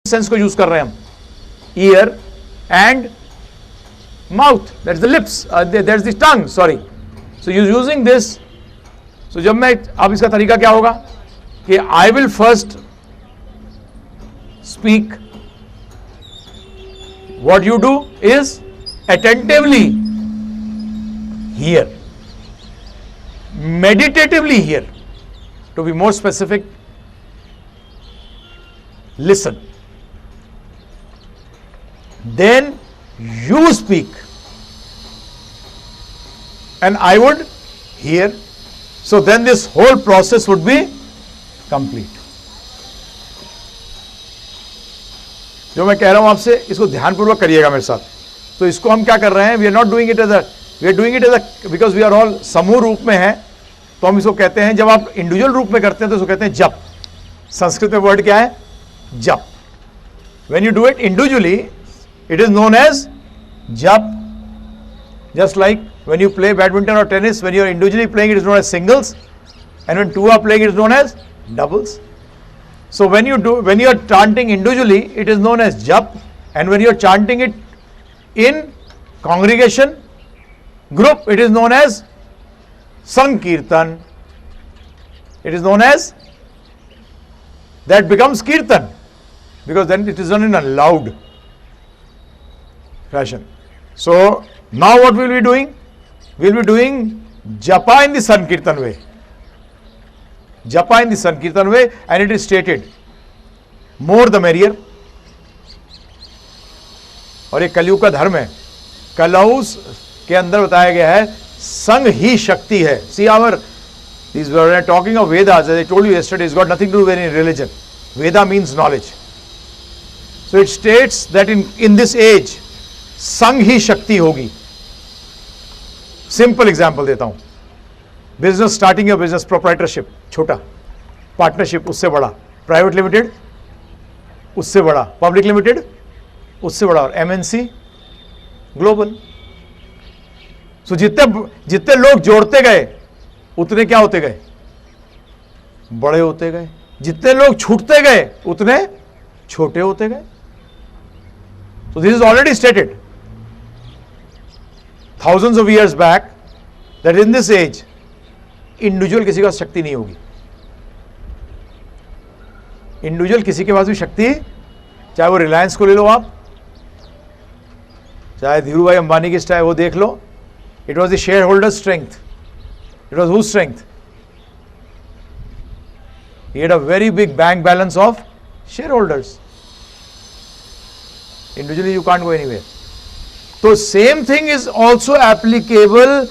Sense को use कर रहे हैं हम, ear and mouth, that is the lips, that is the tongue, sorry. So using this, so जब मैं, अब इसका तरीका क्या होगा कि I will first speak, what you do is attentively hear, meditatively hear, to be more specific, listen, then you speak and I would hear. So then this whole process would be complete. जो मैं कह रहा हूं आपसे, इसको ध्यानपूर्वक करिएगा मेरे साथ. तो इसको हम क्या कर रहे हैं, we are not doing it as we are doing it as because we are all समूह रूप में है. तो हम इसको कहते हैं, जब आप इंडिविजुअल रूप में करते हैं तो इसको कहते हैं जप. संस्कृत में वर्ड क्या है, जप. When you do it individually it is known as jap. Just like when you play badminton और tennis, when you are individually playing it is known as singles, and when two are playing it is known as doubles. So when you are chanting individually, it is known as jap, and when you are chanting it in congregation, group, it is known as sankirtan. It is known as, that becomes kirtan, because then it is done in a loud fashion. So now what we will be doing? We will be doing japa in the sankirtan way. Japa in the Sankirtan way, and it is stated, more the merrier. और ये कलयुग का धर्म है. कलौस के अंदर बताया गया है संग ही शक्ति है. See our, these we are talking of Vedas, as I told you yesterday, it's got nothing to do with any religion. Veda means knowledge. So it states that in this age संग ही शक्ति होगी. Simple example देता हूं. Business, starting your business, proprietorship छोटा, partnership उससे बड़ा, private limited उससे बड़ा, पब्लिक लिमिटेड उससे बड़ा, और एमएनसी ग्लोबल. सो जितने लोग जोड़ते गए उतने क्या होते गए, बड़े होते गए. जितने लोग छूटते गए उतने छोटे होते गए. So this is already stated thousands of years back that in this age individual किसी का शक्ति नहीं होगी. इंडिविजुअल किसी के पास भी शक्ति, चाहे वो रिलायंस को ले लो आप, चाहे धीरू भाई अंबानी की चाहे वो देख लो, it was the share holder strength. It was whose strength? He had a very big bank balance of share holders. Individually you can't go anywhere. तो same thing is also applicable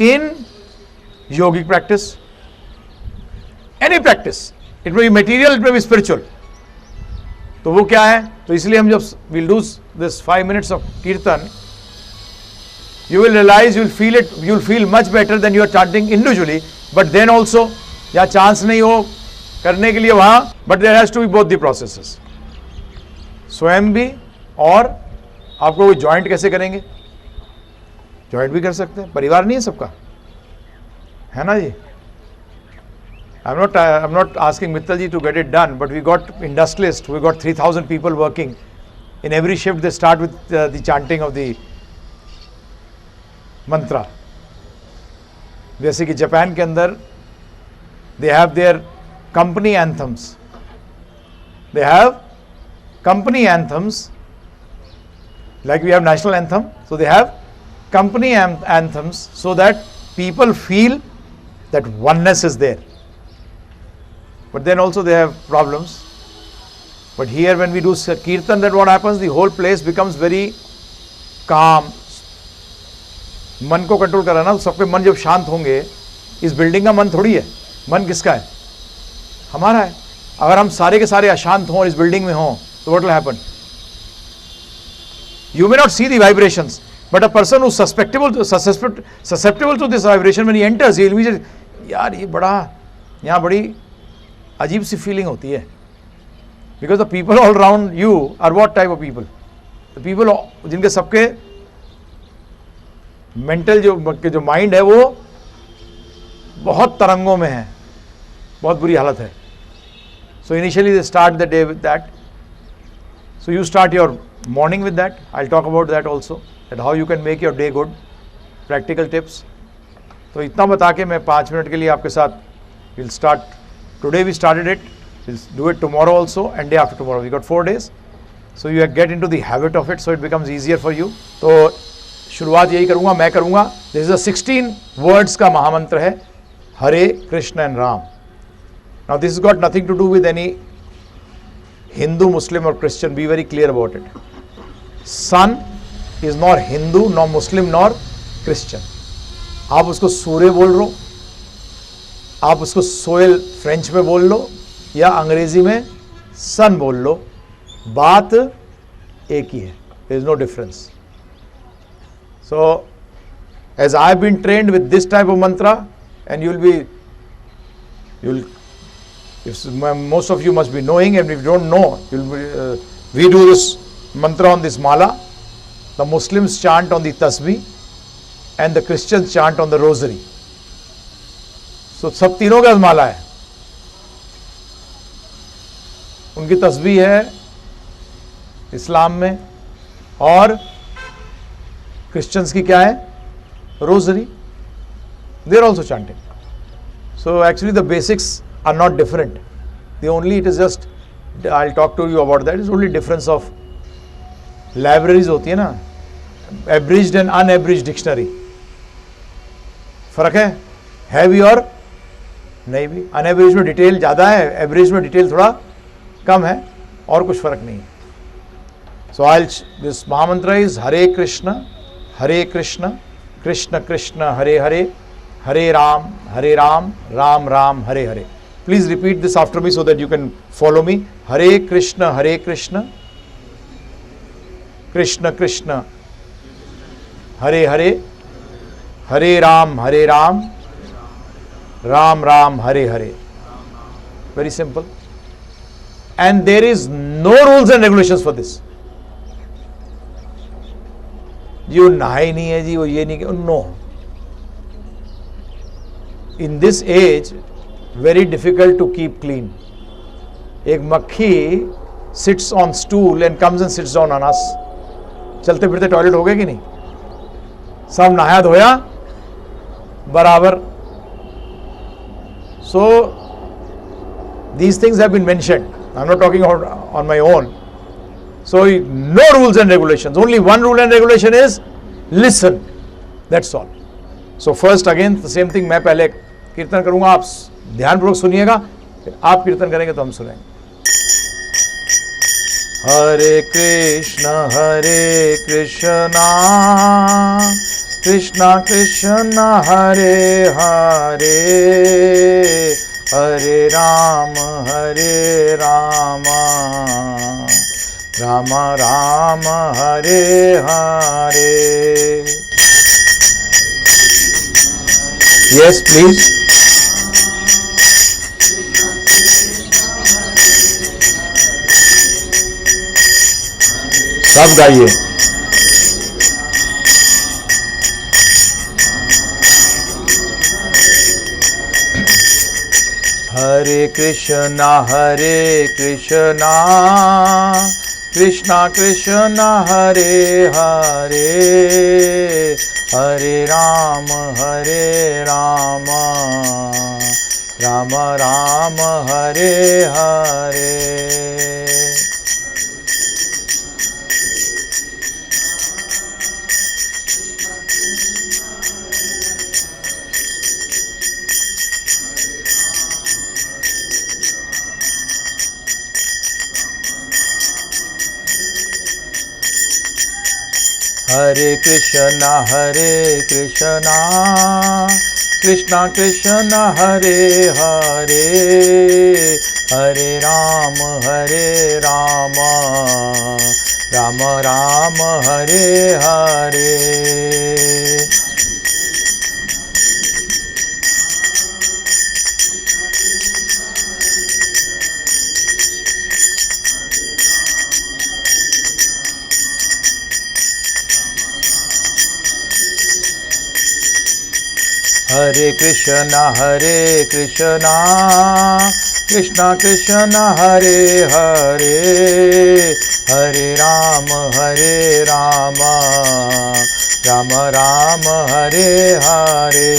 in yogic practice, any practice, it may be material, it may be spiritual. तो वो क्या है, तो इसलिए हम जब we'll do this 5 minutes of kirtan, you will realize, you will feel it, you will feel much better than you are chanting individually. But then also या chance नहीं हो करने के लिए वहां, but there has to be both the processes. स्वयं भी, और आपको कोई ज्वाइंट कैसे करेंगे, ज्वाइंट भी कर सकते हैं, परिवार नहीं है सबका, है ना जी. I'm not asking Mittal ji to get it done, but we got industrialists, we got 3,000 people working. In every shift they start with the chanting of the mantra. जैसे कि जापान के अंदर they have their company anthems. They have company anthems, like we have national anthem. So they have company anthems so that people feel that oneness is there. But then also they have problems. But here when we do kirtan, that what happens, the whole place becomes very calm. मन को control करा ना, सबके मन जब शांत होंगे, इस बिल्डिंग का मन थोड़ी है, मन किसका है, हमारा है. अगर हम सारे के सारे अशांत हों और इस बिल्डिंग में हों, तो what will happen? You may not see the vibrations, but a person who is susceptible to this vibration, when he enters, he will be, यार ये बड़ा, यहाँ बड़ी अजीब सी फीलिंग होती है. Because the people all around you are what type of people? The people जिनके सबके मेंटल जो माइंड है वो बहुत तरंगों में है, बहुत बुरी हालत है. So initially they start the day with that, So you start your morning with that. I'll talk about that also, that how you can make your day good. Practical tips. तो इतना बता के मैं 5 मिनट के लिए आपके साथ we'll start. Today we started it. We'll do it tomorrow also and day after tomorrow. We got 4 days. So you get into the habit of it, so it becomes easier for you. तो शुरुआत यही करूँगा, मैं करूँगा. This is a 16 words का महामंत्र है, Hare Krishna and Ram. Now this has got nothing to do with any Hindu, Muslim or Christian. Be very clear about it. Sun is nor Hindu, nor Muslim, nor Christian. आप उसको सूर्य बोल लो, आप उसको soil French में बोल लो या अंग्रेजी में सन बोल लो, बात एक ही है. There is no difference. So as I have been trained with this type of mantra, and most of you must be knowing, and if you don't know, we do this mantra on this mala. The Muslims chant on the tasbih and the Christians chant on the rosary. So सब तीनों का माला है. उनकी तस्बीह है इस्लाम में, और Christians की क्या है? Rosary. They are also chanting. So actually the basics are not different. It is just, I'll talk to you about that. It's only difference of libraries होती है ना, abridged and unabridged dictionary. फर्क है भी और नहीं भी. unabridged में डिटेल ज़्यादा है, abridged में डिटेल थोड़ा कम है, और कुछ फर्क नहीं है. So this महामंत्र is Hare Krishna Krishna Krishna Hare Hare, Hare Ram Ram Ram Hare Hare. Please repeat this after me so that you can follow me. Hare Krishna Krishna Krishna Hare Hare, Hare Ram Ram Ram Hare Hare. Very simple. And there is no rules and regulations for this. You नहाई नहीं है जी, वो ये नहीं, no. In this age, very difficult to keep clean. एक मक्खी sits on stool and comes and sits down on us. चलते फिरते टॉयलेट हो गए कि नहीं? सब नहाया धोया बराबर. So these things have been mentioned. I'm not talking about on my own. So no rules and regulations. Only one rule and regulation is listen. That's all. So first again the same thing. मैं पहले कीर्तन करूंगा, आप ध्यानपूर्वक सुनिएगा, फिर आप कीर्तन करेंगे तो हम सुनेंगे. हरे कृष्णा कृष्णा कृष्णा हरे हरे, हरे राम राम राम हरे हरे. Yes, please. सब गाइए. हरे कृष्णा कृष्णा कृष्णा हरे हरे, हरे राम राम राम हरे हरे. हरे कृष्णा कृष्णा कृष्णा हरे हरे, हरे राम राम राम हरे हरे. हरे कृष्णा कृष्णा कृष्णा हरे हरे, हरे राम हरे राम राम राम हरे हरे।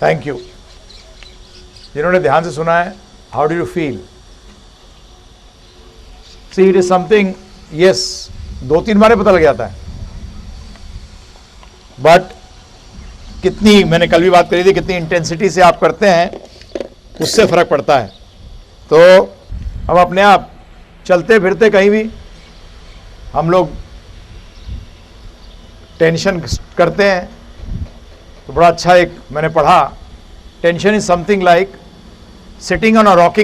Thank you. जिन्होंने ध्यान से सुना है, how do you feel? See it is something, yes, 2-3 बार पता लग जाता है, बट कितनी, मैंने कल भी बात करी थी, कितनी इंटेंसिटी से आप करते हैं उससे फर्क पड़ता है। तो अब अपने आप चलते फिरते कहीं भी हम लोग टेंशन करते हैं, तो बड़ा अच्छा एक मैंने पढ़ा, tension is something like sitting on a rocking